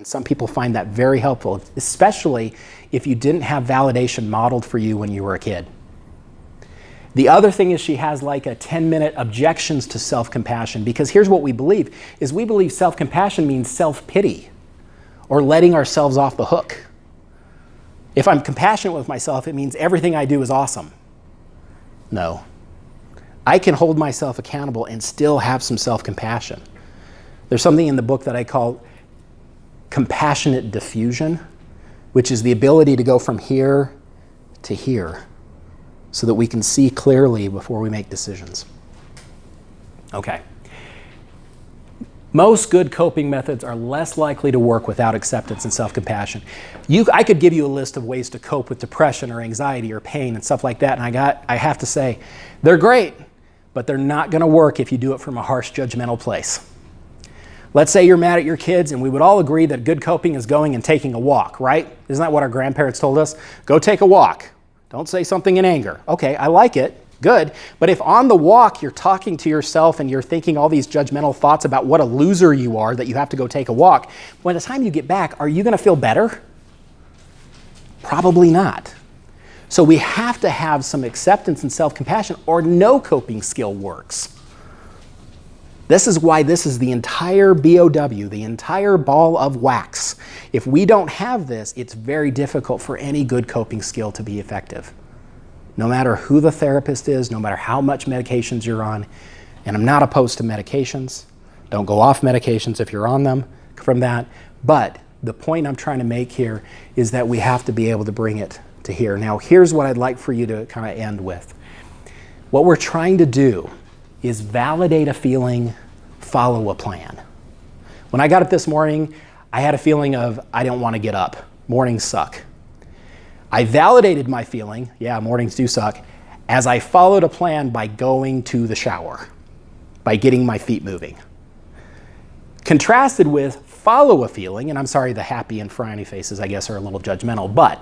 And some people find that very helpful, especially if you didn't have validation modeled for you when you were a kid. The other thing is she has like a 10-minute objections to self-compassion, because here's what we believe, is we believe self-compassion means self-pity or letting ourselves off the hook. If I'm compassionate with myself, it means everything I do is awesome. No. I can hold myself accountable and still have some self-compassion. There's something in the book that I call compassionate diffusion, which is the ability to go from here to here so that we can see clearly before we make decisions. Okay. Most good coping methods are less likely to work without acceptance and self-compassion. I could give you a list of ways to cope with depression or anxiety or pain and stuff like that, and I have to say, they're great, but they're not gonna work if you do it from a harsh, judgmental place. Let's say you're mad at your kids, and we would all agree that good coping is going and taking a walk, right? Isn't that what our grandparents told us? Go take a walk. Don't say something in anger. Okay, I like it. Good. But if on the walk you're talking to yourself and you're thinking all these judgmental thoughts about what a loser you are that you have to go take a walk, by the time you get back, are you going to feel better? Probably not. So we have to have some acceptance and self-compassion, or no coping skill works. This is why this is the entire BOW, the entire ball of wax. If we don't have this, it's very difficult for any good coping skill to be effective. No matter who the therapist is, no matter how much medications you're on, and I'm not opposed to medications. Don't go off medications if you're on them from that. But the point I'm trying to make here is that we have to be able to bring it to here. Now, here's what I'd like for you to kind of end with. What we're trying to do is validate a feeling, follow a plan. When I got up this morning, I had a feeling of, I don't want to get up. Mornings suck. I validated my feeling, yeah, mornings do suck, as I followed a plan by going to the shower, by getting my feet moving. Contrasted with follow a feeling, and I'm sorry, the happy and frowny faces, I guess, are a little judgmental, but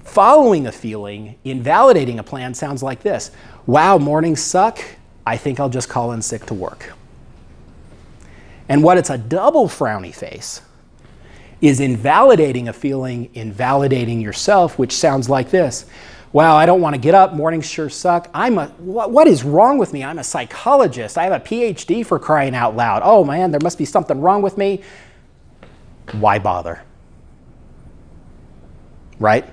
following a feeling in validating a plan sounds like this. Wow, mornings suck. I think I'll just call in sick to work. And what it's a double frowny face is invalidating a feeling, invalidating yourself, which sounds like this. Wow, I don't want to get up. Mornings sure suck. What is wrong with me? I'm a psychologist. I have a PhD, for crying out loud. Oh man, there must be something wrong with me. Why bother? Right?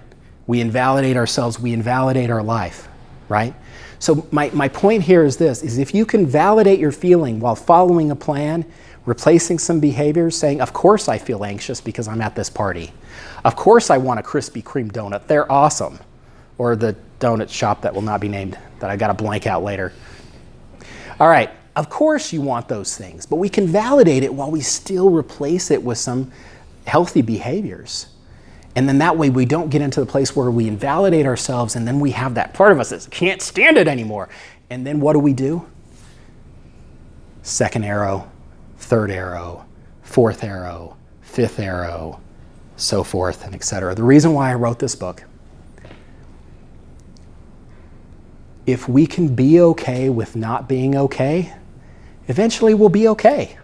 We invalidate ourselves, we invalidate our life, right? So my point here is this, is if you can validate your feeling while following a plan, replacing some behaviors, saying, of course I feel anxious because I'm at this party. Of course I want a Krispy Kreme donut, they're awesome. Or the donut shop that will not be named, that I got to blank out later. All right, of course you want those things, but we can validate it while we still replace it with some healthy behaviors. And then that way we don't get into the place where we invalidate ourselves and then we have that part of us that can't stand it anymore. And then what do? Second arrow, third arrow, fourth arrow, fifth arrow, so forth and etc. The reason why I wrote this book, if we can be okay with not being okay, eventually we'll be okay.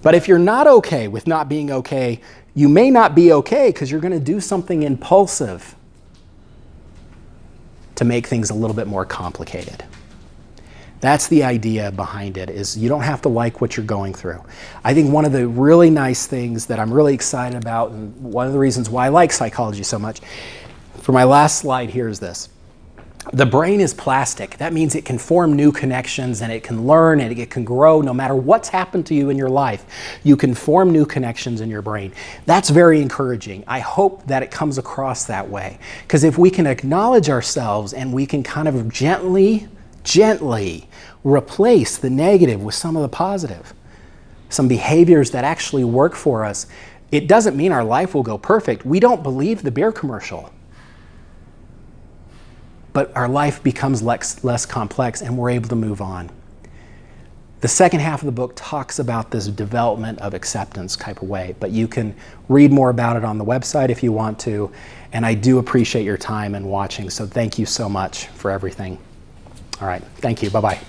But if you're not okay with not being okay, you may not be okay because you're going to do something impulsive to make things a little bit more complicated. That's the idea behind it, is you don't have to like what you're going through. I think one of the really nice things that I'm really excited about, and one of the reasons why I like psychology so much, for my last slide here is this. The brain is plastic. That means it can form new connections and it can learn and it can grow no matter what's happened to you in your life. You can form new connections in your brain. That's very encouraging. I hope that it comes across that way. Because if we can acknowledge ourselves and we can kind of gently replace the negative with some of the positive, some behaviors that actually work for us, it doesn't mean our life will go perfect. We don't believe the beer commercial. But our life becomes less complex and we're able to move on. The second half of the book talks about this development of acceptance type of way, but you can read more about it on the website if you want to, and I do appreciate your time and watching, so thank you so much for everything. All right, thank you, bye-bye.